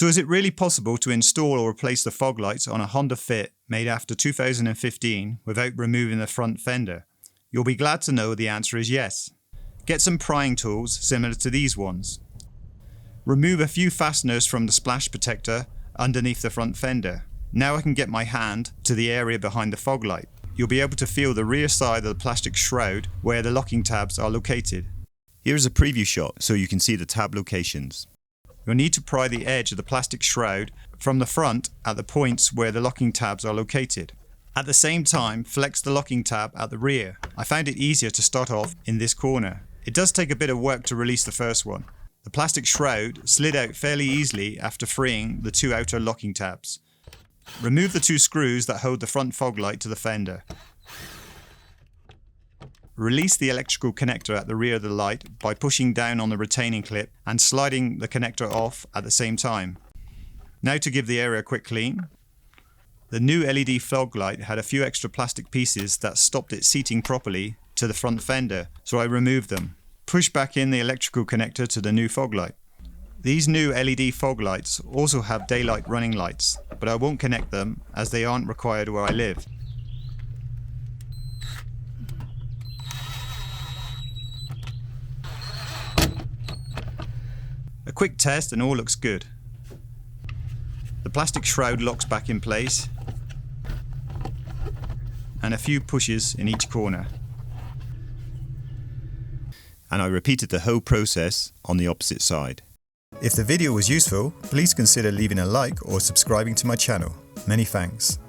So is it really possible to install or replace the fog lights on a Honda Fit made after 2015 without removing the front fender? You'll be glad to know the answer is yes. Get some prying tools similar to these ones. Remove a few fasteners from the splash protector underneath the front fender. Now I can get my hand to the area behind the fog light. You'll be able to feel the rear side of the plastic shroud where the locking tabs are located. Here is a preview shot so you can see the tab locations. You'll need to pry the edge of the plastic shroud from the front at the points where the locking tabs are located. At the same time, flex the locking tab at the rear. I found it easier to start off in this corner. It does take a bit of work to release the first one. The plastic shroud slid out fairly easily after freeing the two outer locking tabs. Remove the two screws that hold the front fog light to the fender. Release the electrical connector at the rear of the light by pushing down on the retaining clip and sliding the connector off at the same time. Now to give the area a quick clean. The new LED fog light had a few extra plastic pieces that stopped it seating properly to the front fender, so I removed them. Push back in the electrical connector to the new fog light. These new LED fog lights also have daylight running lights, but I won't connect them as they aren't required where I live. A quick test and all looks good. The plastic shroud locks back in place and a few pushes in each corner. And I repeated the whole process on the opposite side. If the video was useful, please consider leaving a like or subscribing to my channel. Many thanks.